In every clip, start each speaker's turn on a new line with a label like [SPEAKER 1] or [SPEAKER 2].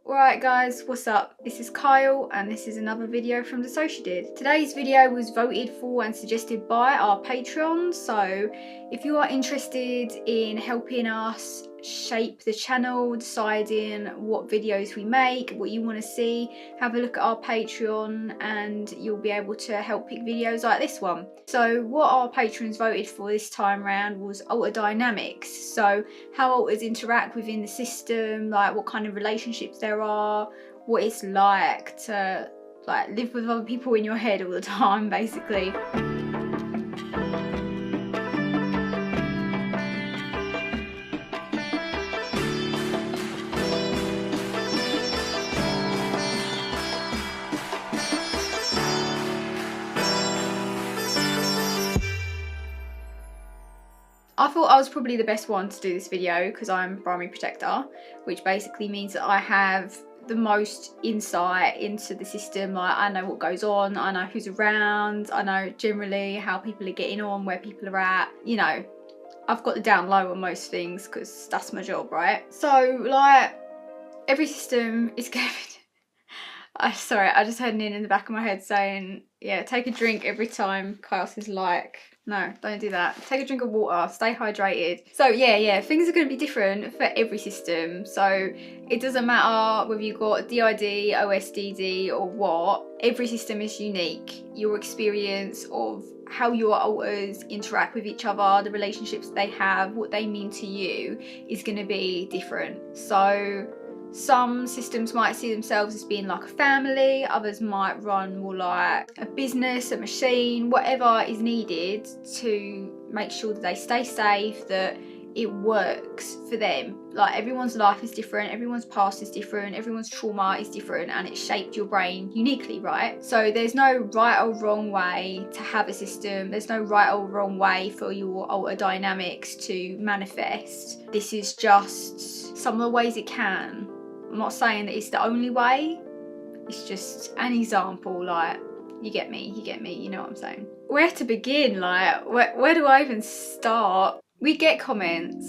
[SPEAKER 1] Alright guys, what's up? This is Kyle and this is another video from DissociaDID. Today's video was voted for and suggested by our Patreons, so if you are interested in helping us shape the channel, deciding what videos we make, what you want to see, have a look at our Patreon and you'll be able to help pick videos like this one. So what our patrons voted for this time round was alter dynamics, so how alters interact within the system, like what kind of relationships there are, what it's like to live with other people in your head all the time basically. I thought I was probably the best one to do this video because I'm primary protector, which basically means that I have the most insight into the system. Like, I know what goes on, I know who's around, I know generally how people are getting on, where people are at, you know, I've got the down low on most things because that's my job, right? So like every system is going sorry, I just heard Nin in the back of my head saying, yeah, take a drink every time Kyle says like. No, don't do that. Take a drink of water, stay hydrated. So yeah, things are going to be different for every system. So it doesn't matter whether you've got DID, OSDD or what, every system is unique. Your experience of how your alters interact with each other, the relationships they have, what they mean to you is going to be different. So some systems might see themselves as being like a family, others might run more like a business, a machine, whatever is needed to make sure that they stay safe, that it works for them. Like everyone's life is different, everyone's past is different, everyone's trauma is different, and it shaped your brain uniquely, right? So there's no right or wrong way to have a system, there's no right or wrong way for your alter dynamics to manifest. This is just some of the ways it can. I'm not saying that it's the only way, it's just an example, like, you get me, you know what I'm saying. Where to begin, like, where do I even start? We get comments,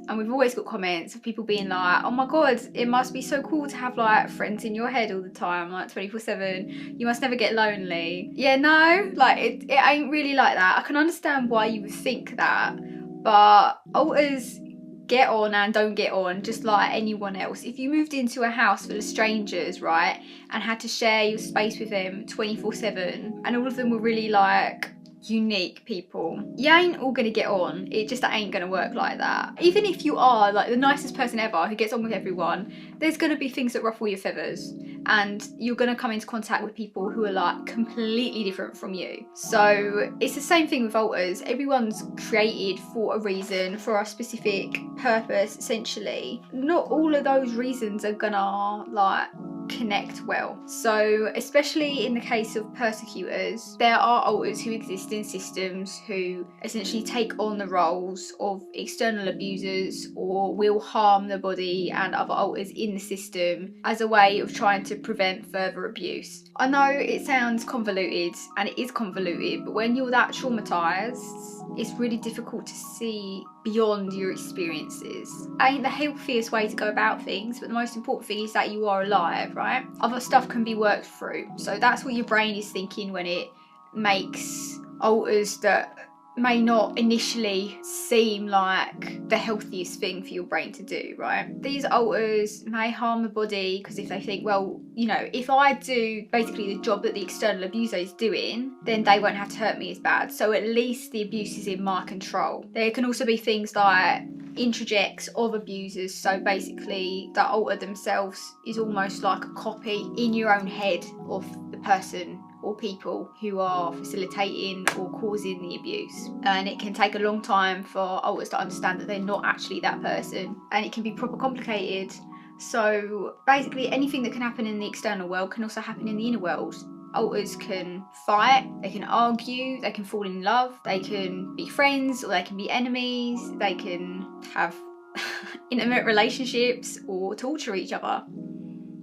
[SPEAKER 1] and we've always got comments of people being like, oh my god, it must be so cool to have like friends in your head all the time, like 24/7, you must never get lonely. Yeah, no, like it ain't really like that. I can understand why you would think that, but alters get on and don't get on just like anyone else. If you moved into a house full of strangers, right, and had to share your space with them 24/7 and all of them were really like unique people, you ain't all gonna get on. It just ain't gonna work like that. Even if you are like the nicest person ever who gets on with everyone, there's gonna be things that ruffle your feathers and you're gonna come into contact with people who are like completely different from you. So it's the same thing with alters. Everyone's created for a reason, for a specific purpose essentially. Not all of those reasons are gonna like connect well. So especially in the case of persecutors, there are alters who exist in systems who essentially take on the roles of external abusers or will harm the body and other alters in the system as a way of trying to prevent further abuse. I know it sounds convoluted, and it is convoluted, but when you're that traumatized, it's really difficult to see beyond your experiences. Ain't the healthiest way to go about things, but the most important thing is that you are alive, right? Other stuff can be worked through. So that's what your brain is thinking when it makes alters that may not initially seem like the healthiest thing for your brain to do, right? These alters may harm the body because if they think, well, you know, if I do basically the job that the external abuser is doing, then they won't have to hurt me as bad. So at least the abuse is in my control. There can also be things like introjects of abusers. So basically the alter themselves is almost like a copy in your own head of the person or people who are facilitating or causing the abuse. And it can take a long time for alters to understand that they're not actually that person, and it can be proper complicated. So basically anything that can happen in the external world can also happen in the inner world. Alters can fight, they can argue, they can fall in love, they can be friends or they can be enemies, they can have intimate relationships or torture each other.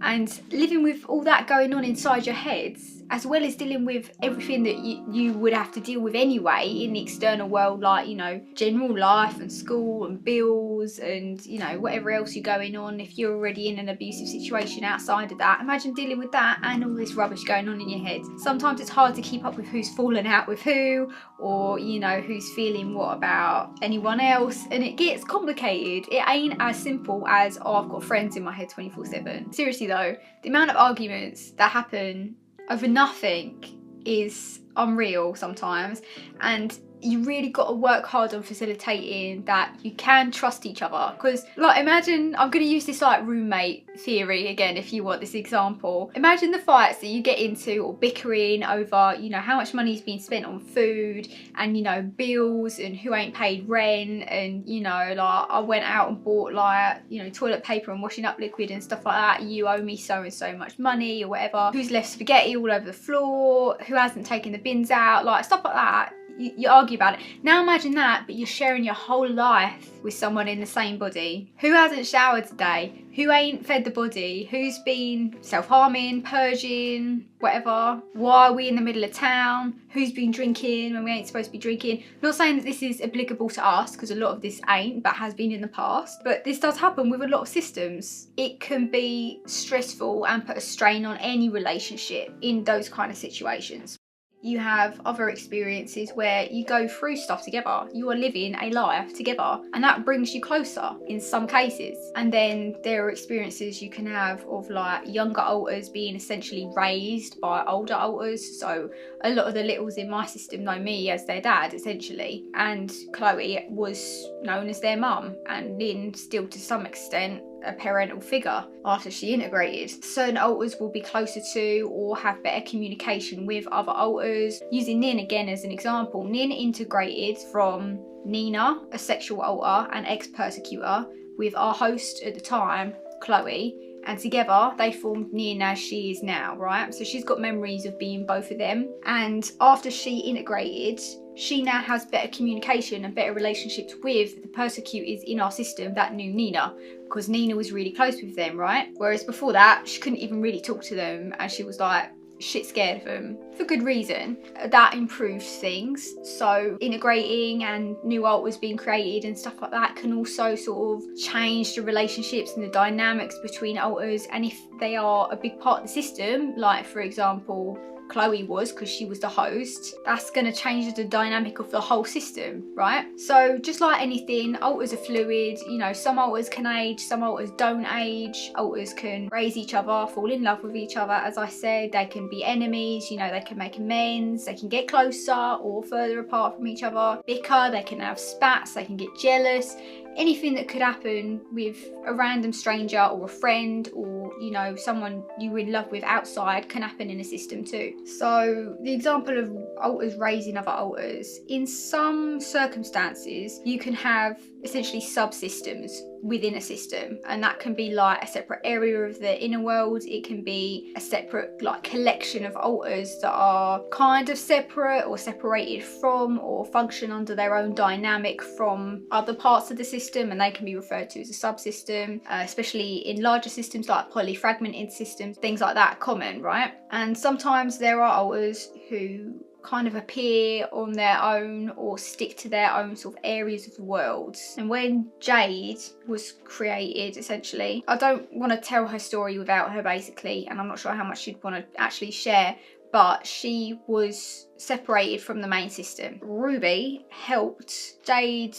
[SPEAKER 1] And living with all that going on inside your heads as well as dealing with everything that you would have to deal with anyway in the external world, like, you know, general life and school and bills and, you know, whatever else you're going on. If you're already in an abusive situation outside of that, imagine dealing with that and all this rubbish going on in your head. Sometimes it's hard to keep up with who's fallen out with who, or, you know, who's feeling what about anyone else, and it gets complicated. It ain't as simple as, oh, I've got friends in my head 24/7. Seriously though, the amount of arguments that happen over nothing is unreal sometimes, and you really got to work hard on facilitating that you can trust each other. Because, like, imagine, I'm going to use this like roommate theory again if you want this example. Imagine the fights that you get into, or bickering over, you know, how much money is being spent on food and, you know, bills, and who ain't paid rent, and, you know, like, I went out and bought, like, you know, toilet paper and washing up liquid and stuff like that, you owe me so and so much money or whatever, who's left spaghetti all over the floor, who hasn't taken the bins out, like stuff like that. You argue about it. Now imagine that, but you're sharing your whole life with someone in the same body. Who hasn't showered today? Who ain't fed the body? Who's been self-harming, purging, whatever? Why are we in the middle of town? Who's been drinking when we ain't supposed to be drinking? I'm not saying that this is applicable to us, because a lot of this ain't, but has been in the past. But this does happen with a lot of systems. It can be stressful and put a strain on any relationship in those kind of situations. You have other experiences where you go through stuff together. You are living a life together, and that brings you closer in some cases. And then there are experiences you can have of, like, younger alters being essentially raised by older alters. So a lot of the littles in my system know me as their dad, essentially. And Chloe was known as their mum, and Lynn still to some extent a parental figure after she integrated. Certain alters will be closer to or have better communication with other alters. Using Nin again as an example, Nin integrated from Nina, a sexual alter and ex-persecutor, with our host at the time, Chloe, and together they formed Nin as she is now, right? So she's got memories of being both of them, and after she integrated, she now has better communication and better relationships with the persecutors in our system that knew Nina, because Nina was really close with them, right? Whereas before that, she couldn't even really talk to them, and she was like shit scared of them for good reason. That improved things. So integrating and new alters being created and stuff like that can also sort of change the relationships and the dynamics between alters, and if they are a big part of the system, like for example Chloe was, because she was the host, that's going to change the dynamic of the whole system, right? So just like anything, alters are fluid. You know, some alters can age, some alters don't age. Alters can raise each other, fall in love with each other, as I said. They can be enemies, you know, they can make amends, they can get closer or further apart from each other, bicker, they can have spats, they can get jealous. Anything that could happen with a random stranger or a friend, or, you know, someone you were in love with outside, can happen in a system too. So the example of alters raising other alters, in some circumstances you can have essentially subsystems within a system, and that can be like a separate area of the inner world. It can be a separate like collection of alters that are kind of separate or separated from, or function under their own dynamic from other parts of the system, and they can be referred to as a subsystem, especially in larger systems like polyfragmented systems. Things like that are common, right? And sometimes there are alters who kind of appear on their own or stick to their own sort of areas of the world. And when Jade was created, essentially, I don't want to tell her story without her basically, and I'm not sure how much she'd want to actually share, but she was separated from the main system. Ruby helped Jade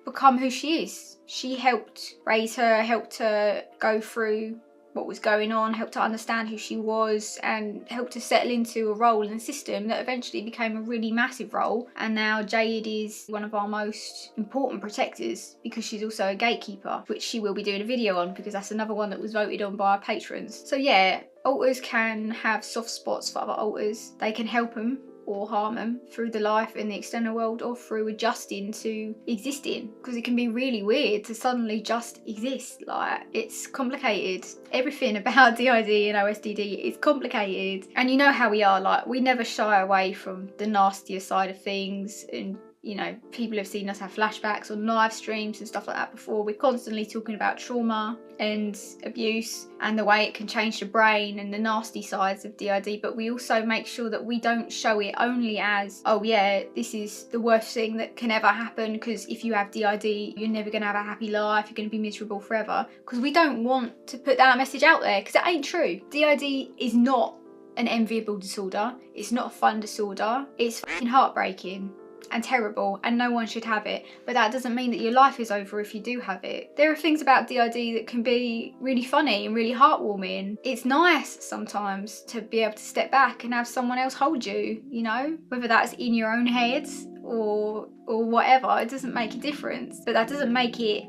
[SPEAKER 1] become who she is. She helped raise her, helped her go through what was going on, helped her understand who she was, and helped her settle into a role in the system that eventually became a really massive role. And now Jade is one of our most important protectors, because she's also a gatekeeper, which she will be doing a video on, because that's another one that was voted on by our patrons. So yeah, alters can have soft spots for other alters. They can help them or harm them through the life in the external world, or through adjusting to existing, because it can be really weird to suddenly just exist. Like, it's complicated. Everything about DID and OSDD is complicated, and you know how we are, like, we never shy away from the nastier side of things, and you know, people have seen us have flashbacks on live streams and stuff like that before. We're constantly talking about trauma and abuse and the way it can change the brain and the nasty sides of DID, but we also make sure that we don't show it only as, oh yeah, this is the worst thing that can ever happen, because if you have DID, you're never going to have a happy life, you're going to be miserable forever, because we don't want to put that message out there, because it ain't true. DID is not an enviable disorder, it's not a fun disorder, it's fucking heartbreaking and terrible, and no one should have it, but that doesn't mean that your life is over if you do have it. There are things about DID that can be really funny and really heartwarming. It's nice sometimes to be able to step back and have someone else hold you, you know, whether that's in your own head or whatever. It doesn't make a difference, but that doesn't make it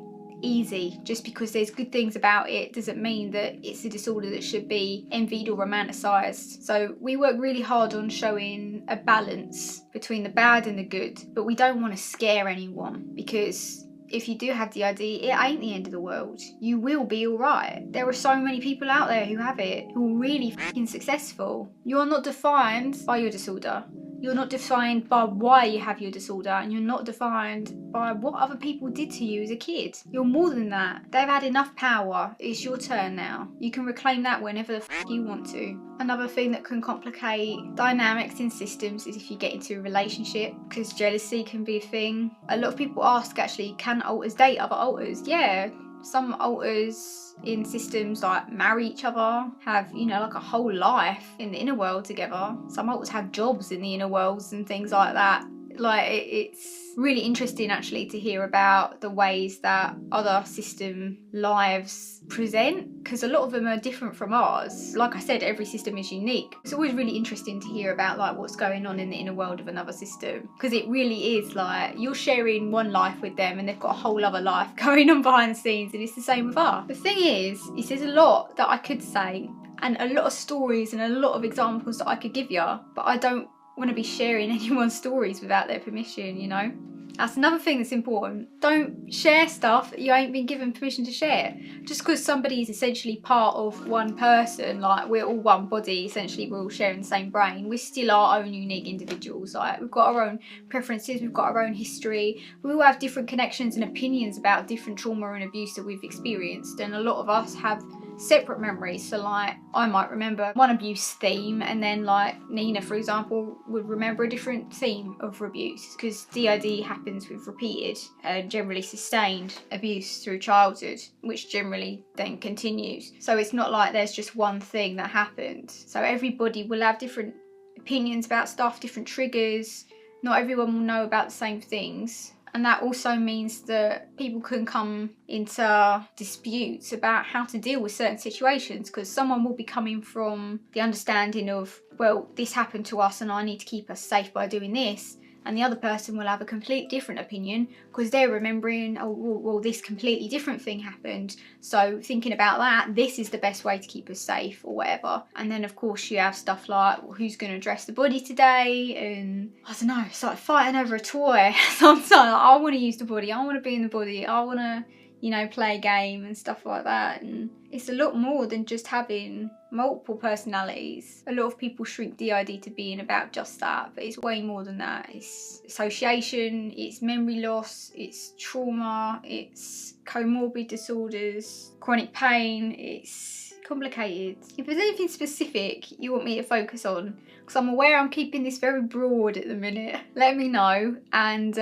[SPEAKER 1] easy. Just because there's good things about it doesn't mean that it's a disorder that should be envied or romanticised. So we work really hard on showing a balance between the bad and the good, but we don't want to scare anyone, because if you do have DID, it ain't the end of the world. You will be alright. There are so many people out there who have it, who are really fucking successful. You're not defined by your disorder. You're not defined by why you have your disorder, and you're not defined by what other people did to you as a kid. You're more than that. They've had enough power. It's your turn now. You can reclaim that whenever the f you want to. Another thing that can complicate dynamics in systems is if you get into a relationship, because jealousy can be a thing. A lot of people ask, actually, can alters date other alters? Yeah. Some alters in systems like marry each other, have, you know, like a whole life in the inner world together. Some alters have jobs in the inner worlds and things like that. Like, it's really interesting actually to hear about the ways that other system lives present, because a lot of them are different from ours. Like I said, every system is unique. It's always really interesting to hear about like what's going on in the inner world of another system, because it really is like you're sharing one life with them and they've got a whole other life going on behind the scenes, and it's the same with us. The thing is there's a lot that I could say and a lot of stories and a lot of examples that I could give you, but I don't want to be sharing anyone's stories without their permission, you know. That's another thing that's important. Don't share stuff that you ain't been given permission to share. Just because somebody is essentially part of one person, like we're all one body, essentially we're all sharing the same brain, we're still our own unique individuals. Like, we've got our own preferences, we've got our own history, we all have different connections and opinions about different trauma and abuse that we've experienced, and a lot of us have separate memories. So like, I might remember one abuse theme, and then like Nina, for example, would remember a different theme of abuse, because DID happens with repeated and generally sustained abuse through childhood, which generally then continues. So it's not like there's just one thing that happened. So everybody will have different opinions about stuff, different triggers. Not everyone will know about the same things. And that also means that people can come into disputes about how to deal with certain situations, because someone will be coming from the understanding of, well, this happened to us and I need to keep us safe by doing this. And the other person will have a complete different opinion because they're remembering, oh, well, this completely different thing happened. So thinking about that, this is the best way to keep us safe or whatever. And then of course you have stuff like, well, who's going to dress the body today? And I don't know, it's like fighting over a toy. Sometimes I want to use the body, I want to be in the body, I want to, you know, play a game and stuff like that. And it's a lot more than just having multiple personalities. A lot of people shrink DID to being about just that, but it's way more than that. It's association, it's memory loss, it's trauma, it's comorbid disorders, chronic pain, it's complicated. If there's anything specific you want me to focus on, because I'm aware I'm keeping this very broad at the minute, let me know, and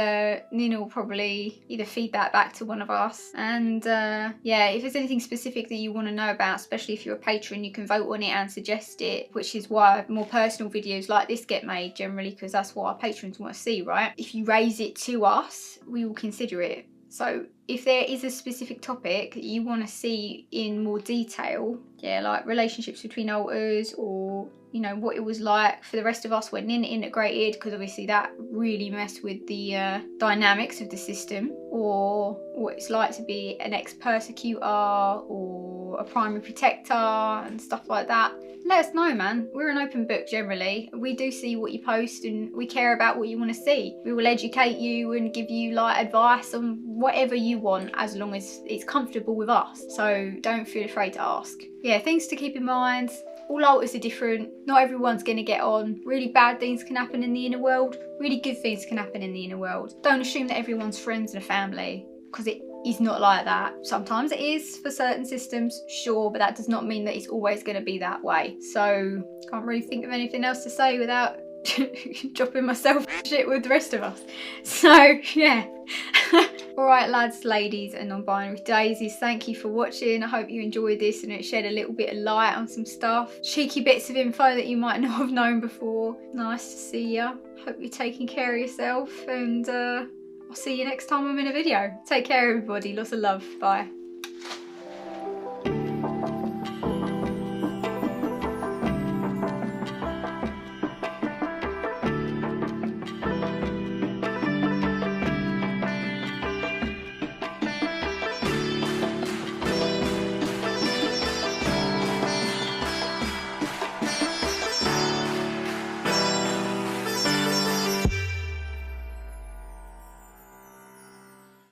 [SPEAKER 1] Nina will probably either feed that back to one of us. And yeah, if there's anything specific that you want to know about, especially if you're a patron, you can vote on it and suggest it, which is why more personal videos like this get made generally, because that's what our patrons want to see, right? If you raise it to us, we will consider it. So if there is a specific topic that you want to see in more detail, yeah, like relationships between alters, or, you know, what it was like for the rest of us when Nina integrated, because obviously that really messed with the dynamics of the system, or what it's like to be an ex-persecutor or a primary protector and stuff like that, let us know, man. We're an open book generally. We do see what you post and we care about what you want to see. We will educate you and give you like advice on whatever you want, as long as it's comfortable with us. So don't feel afraid to ask. Yeah, things to keep in mind. all alters are different. Not everyone's going to get on. Really bad things can happen in the inner world. Really good things can happen in the inner world. Don't assume that everyone's friends and a family, because it is not like that. Sometimes it is for certain systems, sure, but that does not mean that it's always going to be that way. So can't really think of anything else to say without dropping myself shit with the rest of us. So yeah. Alright lads, ladies and non-binary daisies, thank you for watching. I hope you enjoyed this and it shed a little bit of light on some stuff. Cheeky bits of info that you might not have known before. Nice to see ya. Hope you're taking care of yourself, and I'll see you next time I'm in a video. Take care everybody, lots of love, bye.